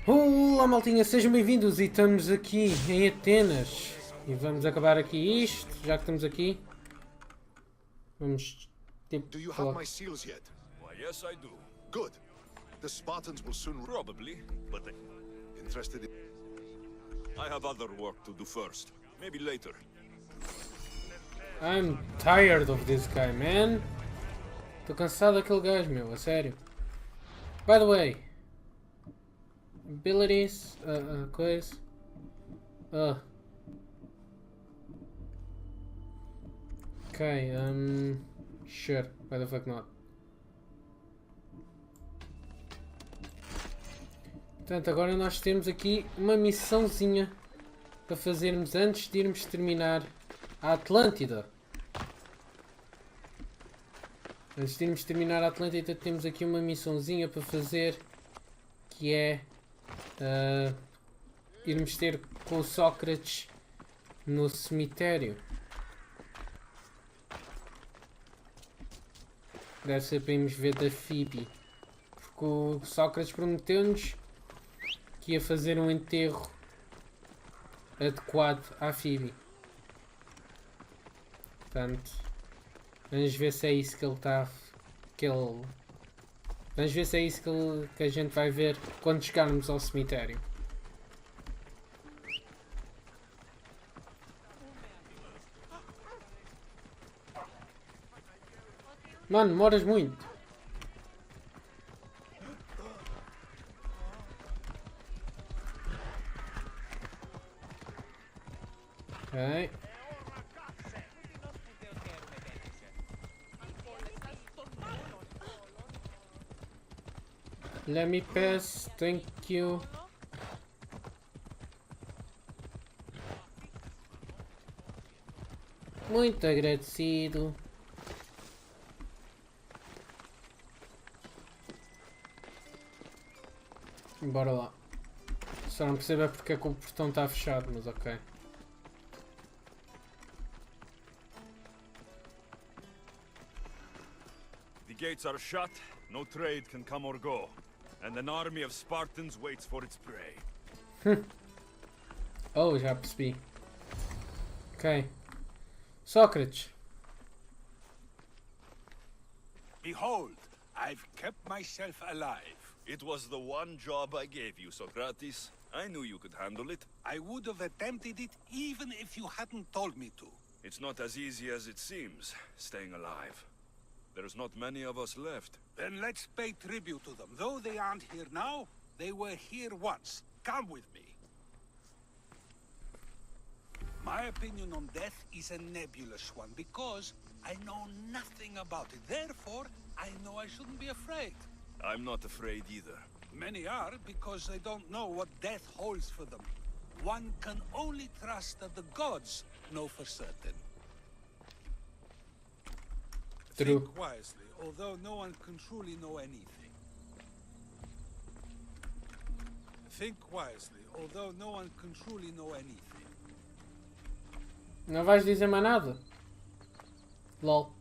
Olá maltinha, sejam bem-vindos e estamos aqui em Atenas e vamos acabar aqui isto, já que estamos aqui. Vamos Do you have falar. my seals yet? Why, yes, I do. Good. The Spartans will soon... Probably, but Interested in... I have other work to do first. Maybe later. I'm tired of this guy, man. Estou cansado daquele gajo, meu, a sério. By the way, abilities, coisa. Ok, sure, why the fuck not? Portanto, agora nós temos aqui uma missãozinha para fazermos antes de irmos terminar a Atlântida. Antes de irmos terminar a Atlântida temos aqui uma missãozinha para fazer, que é irmos ter com o Sócrates no cemitério. Deve ser para irmos ver da Phoebe, porque o Sócrates prometeu-nos que ia fazer um enterro adequado à Phoebe. Portanto, vamos ver se é isso que ele está. Vamos ver se é isso que a gente vai ver quando chegarmos ao cemitério. Mano, demoras muito. Ok. Let me pass, thank you. Muito agradecido. Bora lá. Só não percebo é porque é que o portão está fechado, mas ok. The gates are shut, no trade can come or go. And an army of Spartans waits for its prey. Oh, já percebi. Ok. Sócrates. Behold, I've kept myself alive. It was the one job I gave you, Socrates. I knew you could handle it. I would have attempted it even if you hadn't told me to. It's not as easy as it seems, staying alive. There's not many of us left. Then let's pay tribute to them. Though they aren't here now, they were here once. Come with me. My opinion on death is a nebulous one because I know nothing about it. Therefore, I know I shouldn't be afraid. I'm not afraid either. Many are because they don't know what death holds for them. One can only trust that the gods know for certain. True. Think wisely, although no one can truly know anything. Think wisely, although no one can truly know anything. Não vais dizer mais nada? LOL.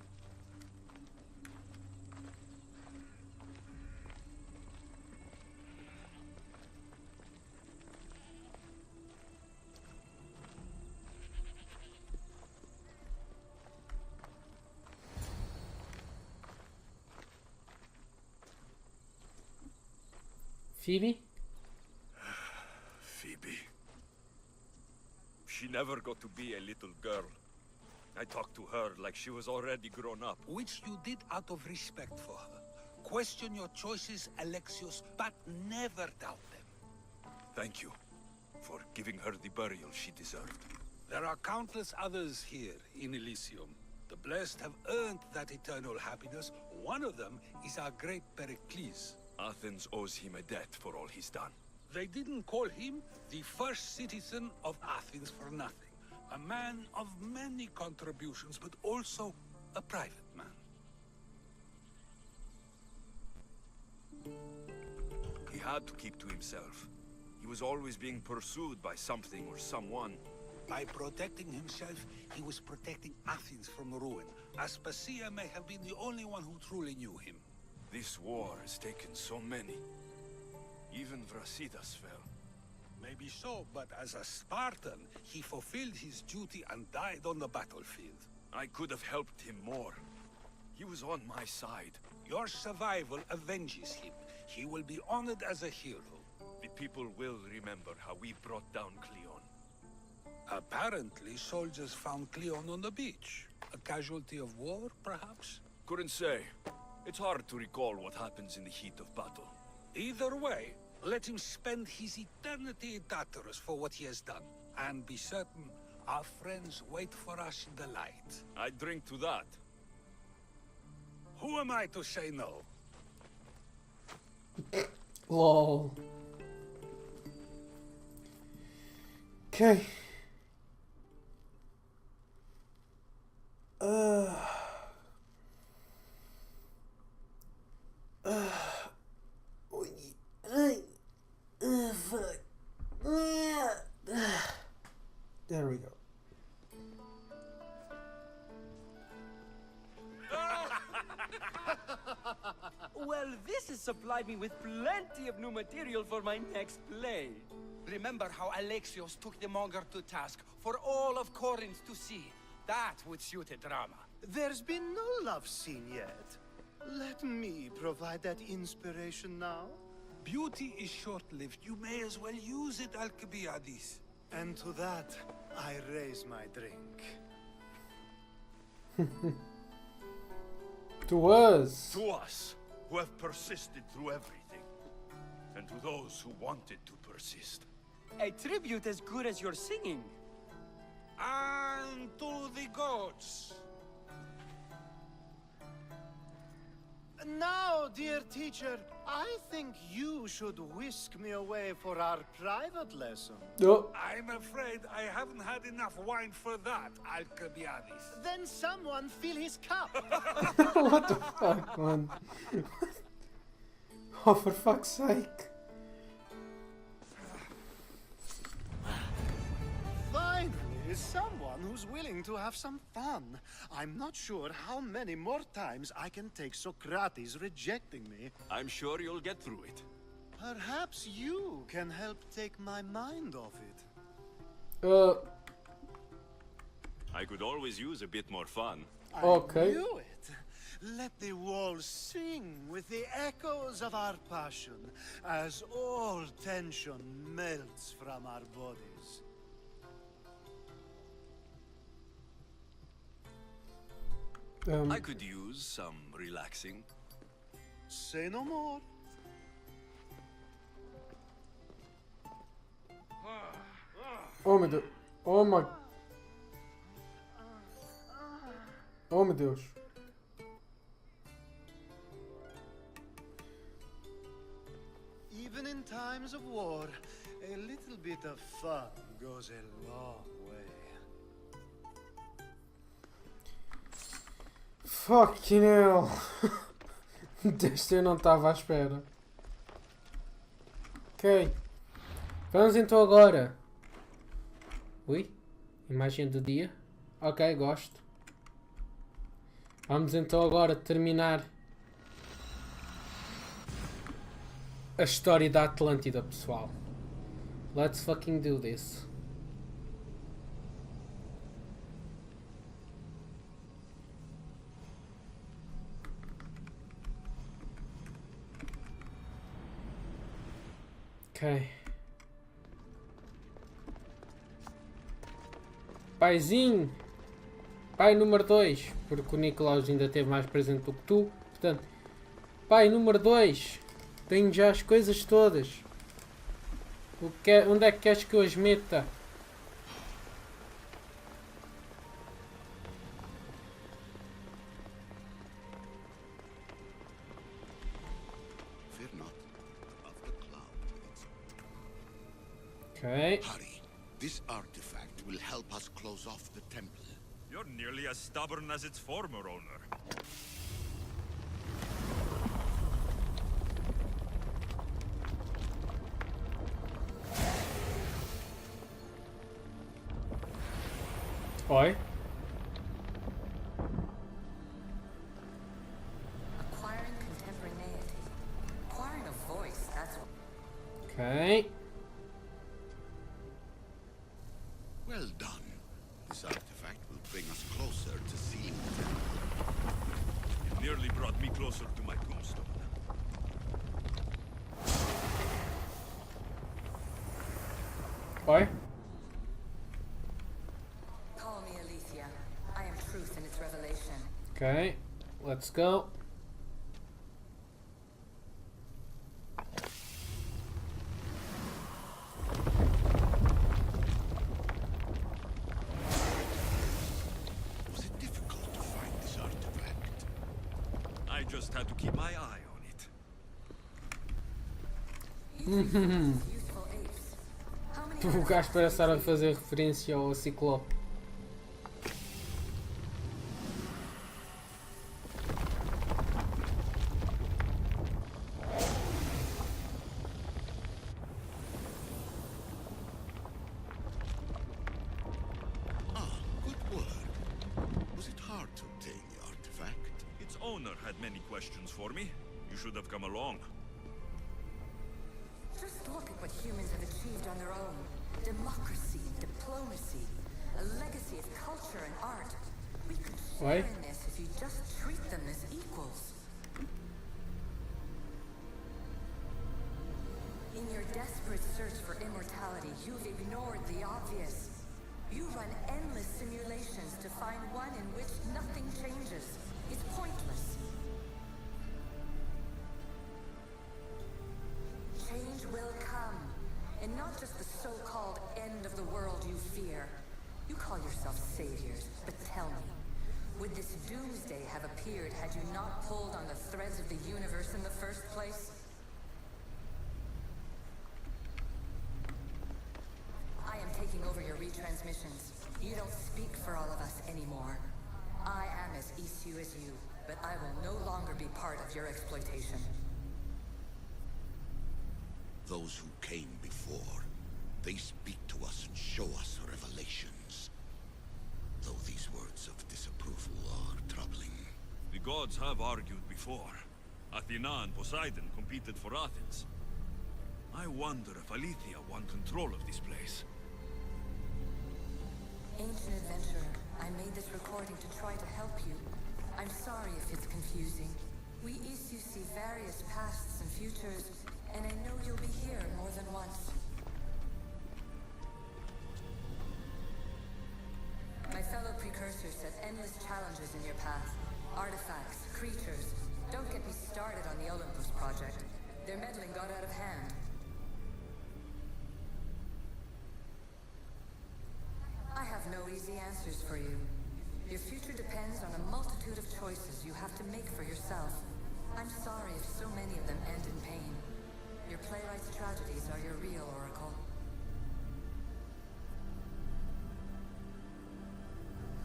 Phoebe? Phoebe. She never got to be a little girl. I talked to her like she was already grown up. Which you did out of respect for her. Question your choices, Alexios, but never doubt them. Thank you for giving her the burial she deserved. There are countless others here in Elysium. The blessed have earned that eternal happiness. One of them is our great Pericles. Athens owes him a debt for all he's done. They didn't call him the first citizen of Athens for nothing. A man of many contributions, but also a private man. He had to keep to himself. He was always being pursued by something or someone. By protecting himself, he was protecting Athens from ruin. Aspasia may have been the only one who truly knew him. This war has taken so many. Even Brasidas fell. Maybe so, but as a Spartan, he fulfilled his duty and died on the battlefield. I could have helped him more. He was on my side. Your survival avenges him. He will be honored as a hero. The people will remember how we brought down Cleon. Apparently, soldiers found Cleon on the beach. A casualty of war, perhaps? Couldn't say. It's hard to recall what happens in the heat of battle. Either way, let him spend his eternity in Tartarus for what he has done. And be certain, our friends wait for us in the light. I drink to that. Who am I to say no? Lol. Okay. Fuck. There we go. Well, this has supplied me with plenty of new material for my next play. Remember how Alexios took the monger to task for all of Corinth to see? That would suit a drama. There's been no love scene yet. Let me provide that inspiration now. Beauty is short-lived. You may as well use it, Alcibiades. And to that, I raise my drink. To us. To us, who have persisted through everything. And to those who wanted to persist. A tribute as good as your singing. And to the gods. Now, dear teacher, I think you should whisk me away for our private lesson. Oh. I'm afraid I haven't had enough wine for that, Alcibiades. Then someone fill his cup. What the fuck, man? Oh, for fuck's sake. Finally, someone who's willing to have some fun. I'm not sure how many more times I can take Socrates rejecting me. I'm sure you'll get through it. Perhaps you can help take my mind off it. I could always use a bit more fun. Okay. I knew it. Let the walls sing with the echoes of our passion as all tension melts from our bodies. I could use some relaxing. Say no more. Oh meu Deus. Oh my. Oh meu Deus. Even in times of war, a little bit of fun goes a long way. Fucking hell. Desta eu não estava à espera. Ok. Vamos então agora. Ui. Imagem do dia. Ok, gosto. Vamos então agora terminar a história da Atlântida, pessoal. Let's fucking do this. Ok. Paizinho. Pai número 2. Porque o Nicolaus ainda esteve mais presente do que tu. Portanto, pai número 2. Tenho já as coisas todas. Onde é que queres que eu as meta? Fear not of the cloud with its... Ok. Hurry. This artifact will help us close off the temple. You're nearly as stubborn as its former owner. Oi. Acquiring contemporaneity. Acquiring a voice, that's what... Okay. Well done. This artifact will bring us closer to seeing them. It nearly brought me closer to my tombstone. Oi. Call me Aletheia. I am truth in its revelation. Okay. Let's go. Was it difficult to find this artifact? I just had to keep my eye on it. Useful apes. How many O gajo parece estar a fazer referência ao Ciclope. Ah, good word. Was it hard to obtain the artifact? Its owner had many questions for me. You should have come along. Just look at what humans have achieved on their own. Democracy, diplomacy, a legacy of culture and art. We could share Oi. in this if you just treat them as equals. In your desperate search for immortality, you've ignored the obvious. You run endless simulations to find one in which nothing changes. It's pointless. Change will come, and not just the so-called end of the world you fear. You call yourself saviors, but tell me, would this doomsday have appeared had you not pulled on the threads of the universe in the first place? I am taking over your retransmissions. You don't speak for all of us anymore. I am as issue as you, but I will no longer be part of your exploitation. Those who came before, they speak to us and show us revelations. Though these words of disapproval are troubling. The gods have argued before. Athena and Poseidon competed for Athens. I wonder if Aletheia won control of this place. Ancient adventurer, I made this recording to try to help you. I'm sorry if it's confusing. We issue see various pasts and futures, and I know you'll be here more than once. My fellow precursors set endless challenges in your path. Artifacts, creatures. Don't get me started on the Olympus project. Their meddling got out of hand. I have no easy answers for you. Your future depends on a multitude of choices you have to make for yourself. I'm sorry if so many of them end in pain. Your playwright's tragedies are your real oracle.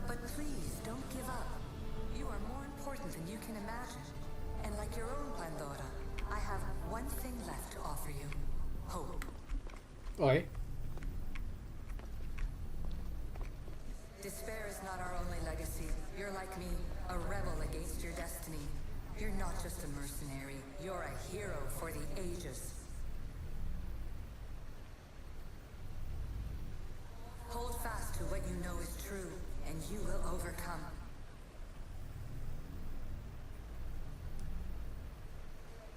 But please, don't give up. You are more important than you can imagine. And like your own Pandora, I have one thing left to offer you. Hope. Oi. Despair is not our only legacy. You're like me, a rebel against your destiny. You're not just a mercenary, you're a hero for the ages. Hold fast to what you know is true, and you will overcome.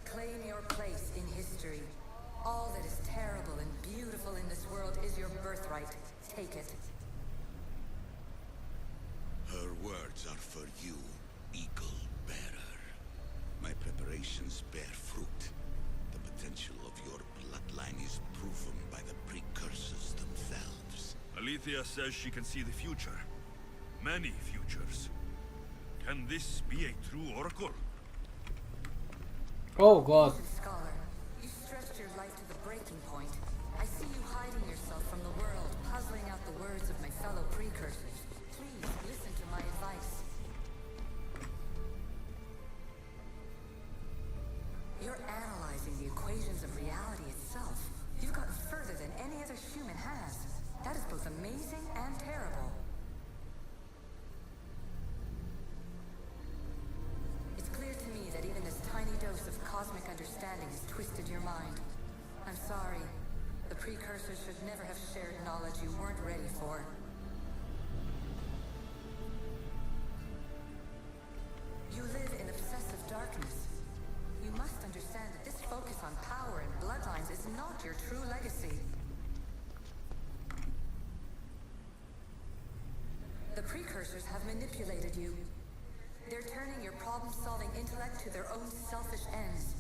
Claim your place in history. All that is terrible and beautiful in this world is your birthright. Take it. Her words are for you, Eagle Bearer. My preparations bear fruit. The potential of your bloodline is proven by the precursors themselves. Aletheia says she can see the future. Many futures. Can this be a true oracle? Oh god. Scholar, you stretched your life to the breaking point. I see you hiding yourself from the world, puzzling out the words of my fellow precursors. Please listen to my advice. You're analyzing the equations of reality itself. You've gotten further than any other human has. That is both amazing and terrible. It's clear to me that even this tiny dose of cosmic understanding has twisted your mind. I'm sorry. The precursors should never have shared knowledge you weren't ready for. You live in obsessive darkness. You must understand that this focus on power and bloodlines is not your true legacy. The precursors have manipulated you. They're turning your problem-solving intellect to their own selfish ends.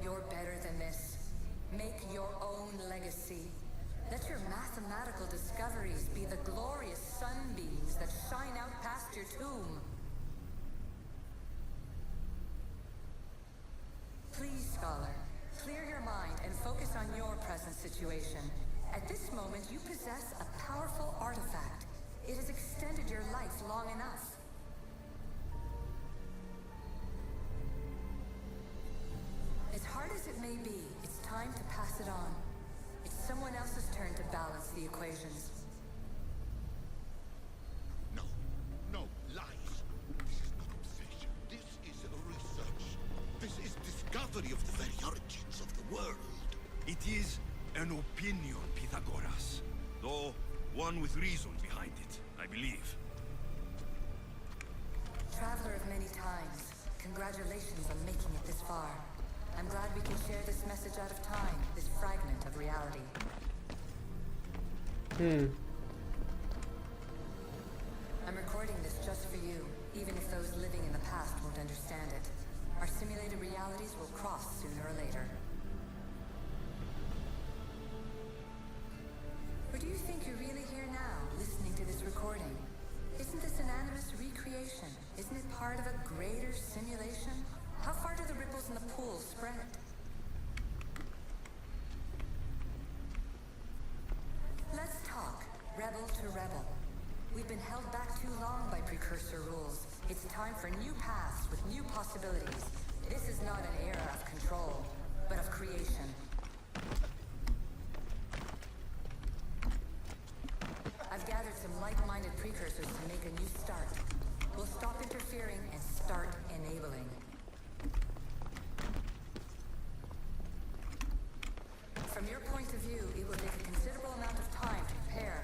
You're better than this. Make your own legacy. Let your mathematical discoveries be the glorious sunbeams that shine out past your tomb. Please, Scholar, clear your mind and focus on your present situation. At this moment, you possess a powerful artifact. It has extended your life long enough. As hard as it may be, it's time to pass it on. It's someone else's turn to balance the equations. No, no, lies. This is not obsession. This is research. This is discovery of the very origins of the world. It is an opinion, Pythagoras. Though one with reason behind it, I believe. Traveler of many times, congratulations on making it this far. I'm glad we can share this message out of time, this fragment of reality. I'm recording this just for you, even if those living in the past won't understand it. Our simulated realities will cross sooner or later. Or do you think you're really here now, listening to this recording? Isn't this an animus recreation? Isn't it part of a greater simulation? How far do the ripples in the pool spread? Let's talk, rebel to rebel. We've been held back too long by precursor rules. It's time for new paths with new possibilities. This is not an era of control, but of creation. I've gathered some like-minded precursors to make a new start. We'll stop interfering and start enabling. From your point of view, it will take a considerable amount of time to prepare.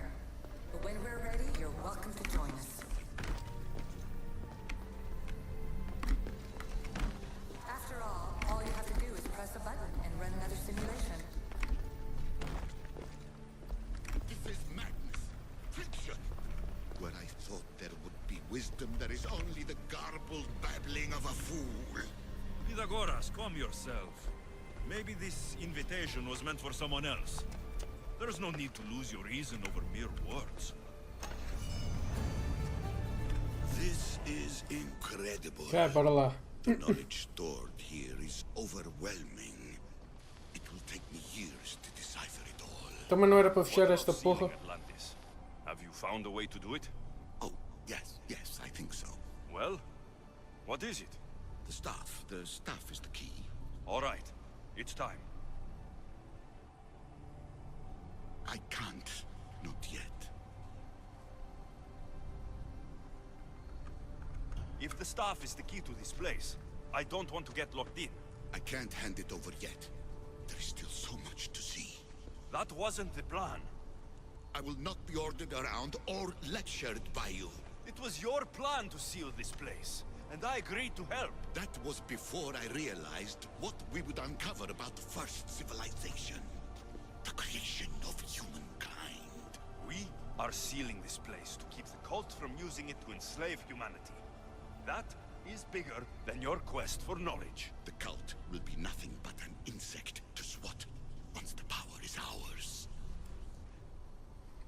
But when we're ready, you're welcome to join us. After all you have to do is press a button and run another simulation. This is madness. Fiction. Where I thought there would be wisdom, there is only the garbled babbling of a fool. Pythagoras, calm yourself. Maybe this invitation was meant for someone else. There's no need to lose your reason over mere words. This is incredible. Já, bora lá. The knowledge stored here is overwhelming. It will take me years to decipher it all. Também não era para fechar What esta about porra. sealing Atlantis? Have you found a way to do it? Oh, yes, I think so. Well, what is it? The staff is the key. All right, it's time. I can't, not yet. If the staff is the key to this place, I don't want to get locked in. I can't hand it over yet. There is still so much to see. That wasn't the plan. I will not be ordered around or lectured by you. It was your plan to seal this place, and I agreed to help. That was before I realized what we would uncover about the first civilization. The creation of humankind. We are sealing this place to keep the cult from using it to enslave humanity. That is bigger than your quest for knowledge. The cult will be nothing but an insect to swat once the power is ours.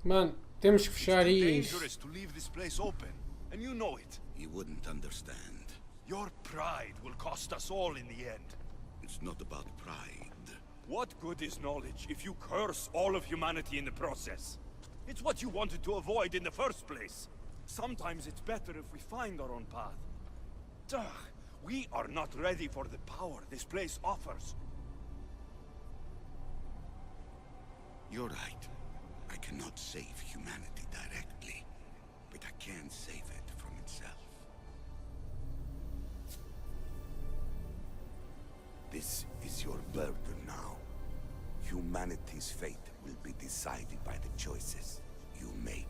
Mano, temos que fechar It's too isto. dangerous to leave this place open, and you know it. You wouldn't understand. Your pride will cost us all in the end. It's not about pride. What good is knowledge if you curse all of humanity in the process? It's what you wanted to avoid in the first place. Sometimes it's better if we find our own path. Ugh, we are not ready for the power this place offers. You're right. I cannot save humanity directly, but I can save it from itself. This is your burden now. Humanity's fate will be decided by the choices you make.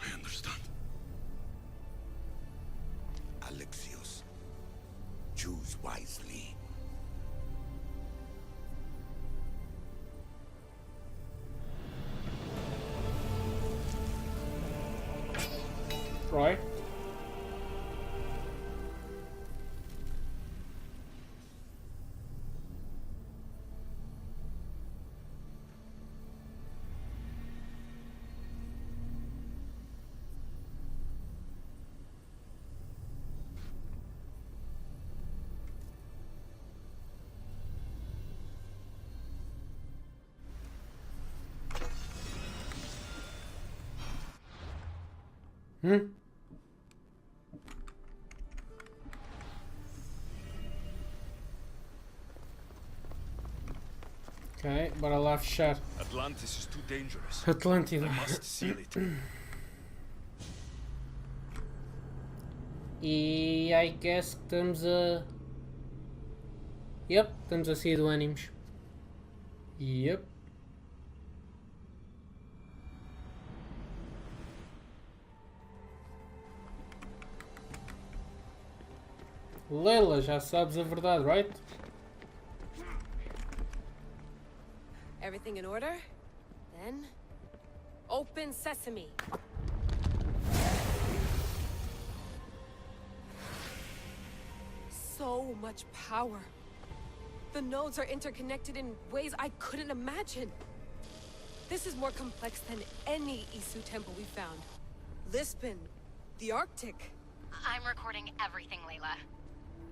I understand. Alexios, choose wisely. Right. Ok, bora lá fechar. Atlantis is too dangerous. Atlântida. I must seal it. E I guess que estamos a... Yep, estamos a sair do ânimos. Yep. Leila, já sabes a verdade, right? Everything in order? Then, open sesame. So much power. The nodes are interconnected in ways I couldn't imagine. This is more complex than any Isu temple we found. Lisbon, the Arctic. I'm recording everything, Layla.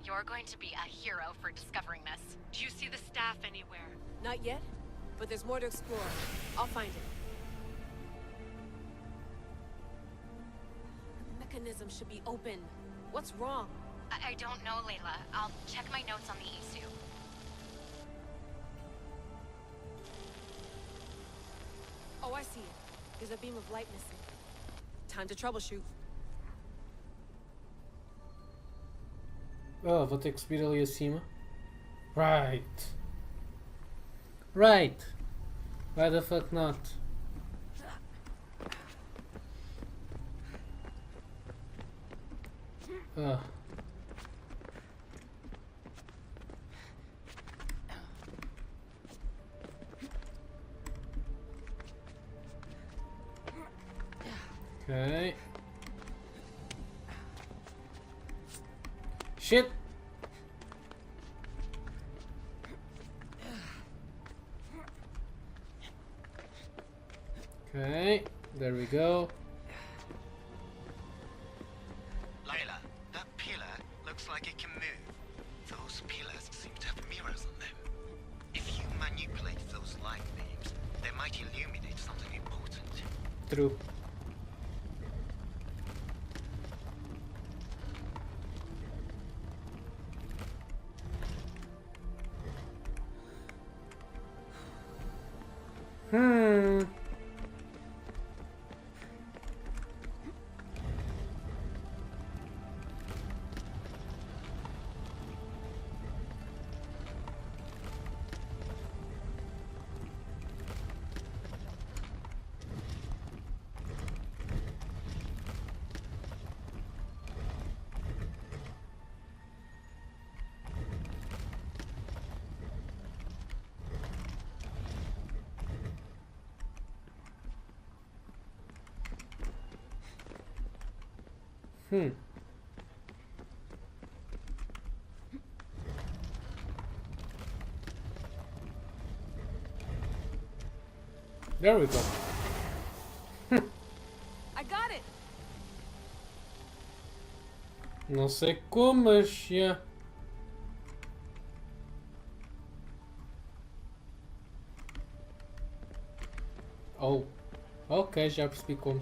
You're going to be a hero for discovering this. Do you see the staff anywhere? Not yet, but there's more to explore. I'll find it. The mechanism should be open. What's wrong? I don't know, Layla. I'll check my notes on the Isu. Oh, I see it. There's a beam of light missing. Time to troubleshoot. Oh, vou ter que subir ali acima. Right. Right. Why the fuck not? Ugh. Okay. Shit. Okay, there we go. Layla, that pillar looks like it can move. Those pillars seem to have mirrors on them. If you manipulate those light beams, they might illuminate something important. True. There we go. I got it. Não sei como, mas yeah. Oh, ok, já percebi como.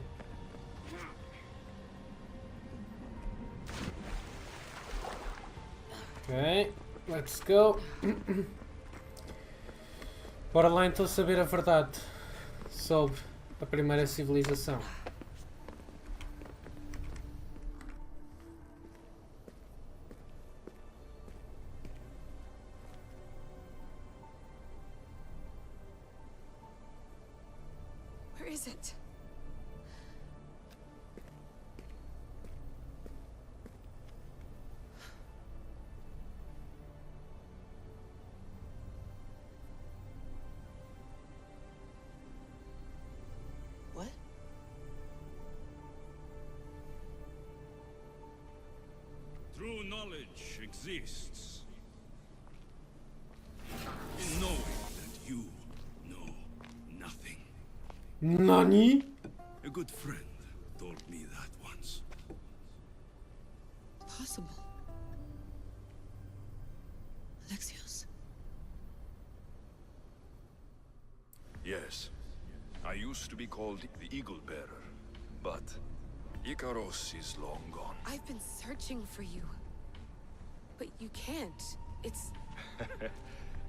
Ok, let's go. Bora lá então saber a verdade sobre a primeira civilização. it. What? True knowledge exists in knowing that you know nothing. Nani? A good friend told me that once. Possible. Alexios. Yes. I used to be called the Eagle Bearer, but Icaros is long gone. I've been searching for you. But you can't. It's...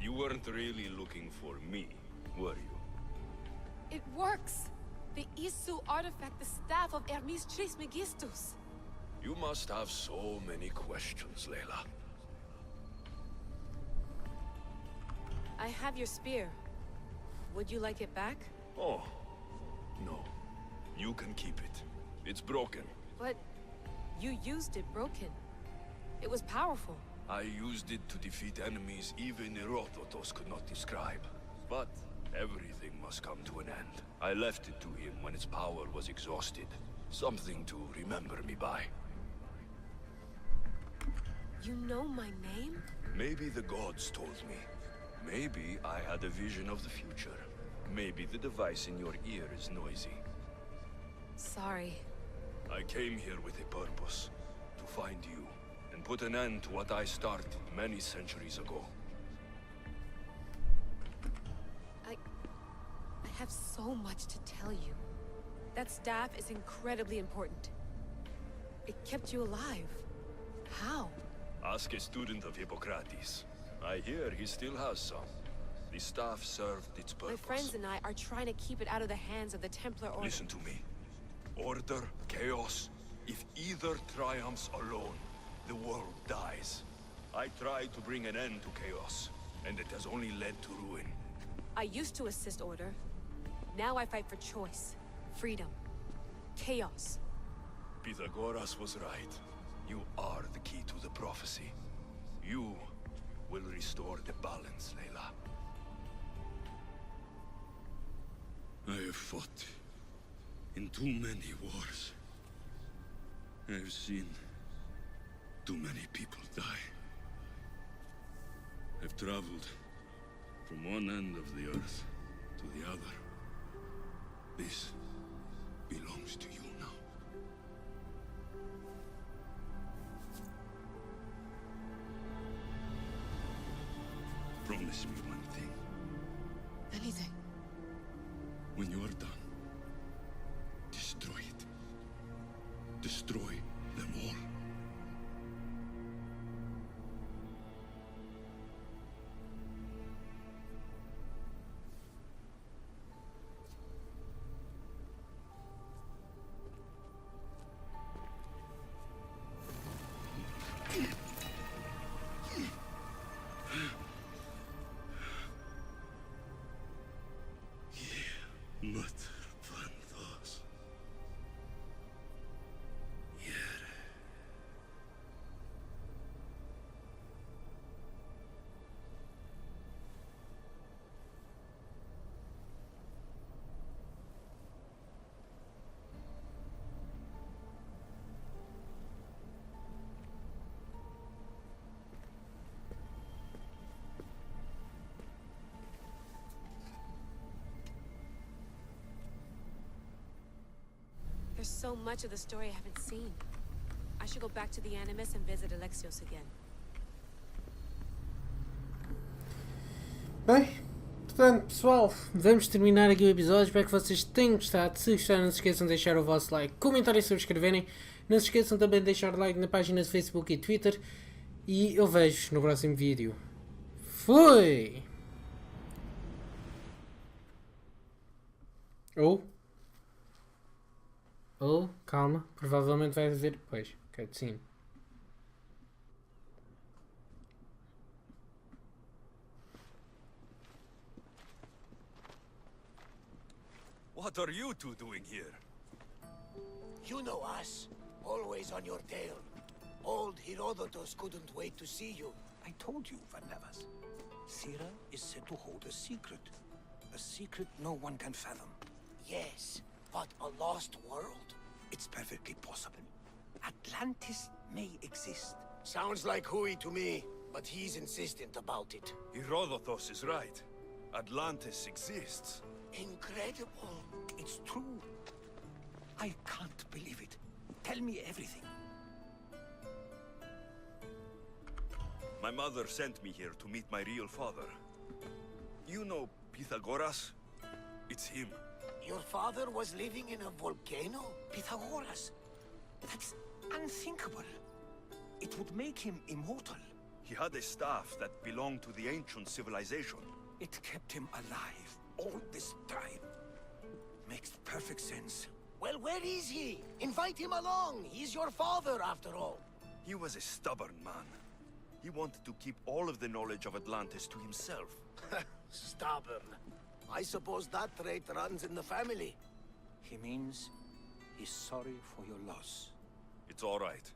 You weren't really looking for me, were you? It works! The Isu artifact, the staff of Hermes Trismegistus. You must have so many questions, Layla. I have your spear. Would you like it back? Oh, no. You can keep it. It's broken. But you used it broken. It was powerful. I used it to defeat enemies even Herodotus could not describe. But everything must come to an end. I left it to him when its power was exhausted. Something to remember me by. You know my name? Maybe the gods told me. Maybe I had a vision of the future. Maybe the device in your ear is noisy. Sorry. I came here with a purpose. To find you. And put an end to what I started many centuries ago. I have so much to tell you. That staff is incredibly important. It kept you alive. How? Ask a student of Hippocrates. I hear he still has some. The staff served its purpose. My friends and I are trying to keep it out of the hands of the Templar Order. Listen to me. Order, chaos. If either triumphs alone, the world dies. I tried to bring an end to chaos, and it has only led to ruin. I used to assist Order. Now I fight for choice, freedom, chaos. Pythagoras was right. You are the key to the prophecy. You will restore the balance, Layla. I have fought in too many wars. I have seen too many people die. I've traveled from one end of the earth to the other. This belongs to you now. Promise me one thing. Anything. When you are done, destroy it. Destroy them all. There's so much of the story I haven't seen. I should go back to the Animus and visit Alexios again. Bem, portanto, pessoal, vamos terminar aqui o episódio. Espero que vocês tenham gostado. Se gostaram, não se esqueçam de deixar o vosso like, comentar e subscreverem. Não se esqueçam também de deixar like na página de Facebook e Twitter. E eu vejo no próximo vídeo. Fui! Ou, calma, provavelmente vai haver depois. Cutscene. What are you two doing here? You know us. Always on your tail. Old Herodotus couldn't wait to see you. I told you, Varnavas. Sira is said to hold a secret. A secret no one can fathom. Yes, but a lost world? It's perfectly possible. Atlantis may exist. Sounds like Hui to me, but he's insistent about it. Herodotus is right. Atlantis exists. Incredible. It's true. I can't believe it. Tell me everything. My mother sent me here to meet my real father. You know Pythagoras? It's him. Your father was living in a volcano? Pythagoras? That's unthinkable. It would make him immortal. He had a staff that belonged to the ancient civilization. It kept him alive all this time. Makes perfect sense. Well, where is he? Invite him along. He's your father, after all. He was a stubborn man. He wanted to keep all of the knowledge of Atlantis to himself. Stubborn. I suppose that trait runs in the family. He means he's sorry for your loss. It's all right.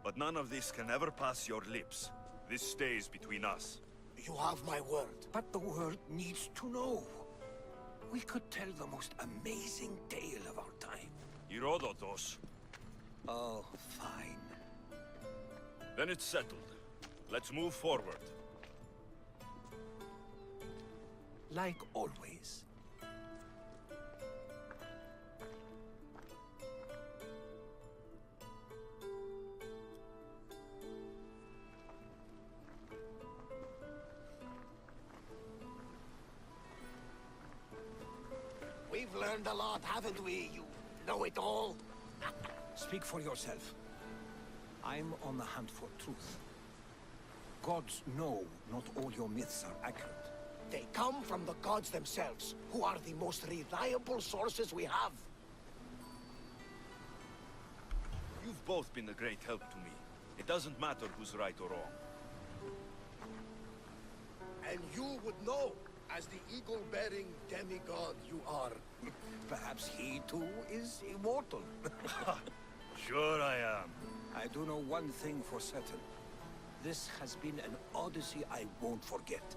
But none of this can ever pass your lips. This stays between us. You have my word. But the world needs to know. We could tell the most amazing tale of our time. Herodotus. Oh, fine. Then it's settled. Let's move forward. Like always. We've learned a lot, haven't we, you know-it-all? Speak for yourself. I'm on the hunt for truth. Gods know not all your myths are accurate. They come from the gods themselves, who are the most reliable sources we have. You've both been a great help to me. It doesn't matter who's right or wrong. And you would know, as the eagle-bearing demigod you are. Perhaps he too is immortal. Sure I am. I do know one thing for certain. This has been an Odyssey I won't forget.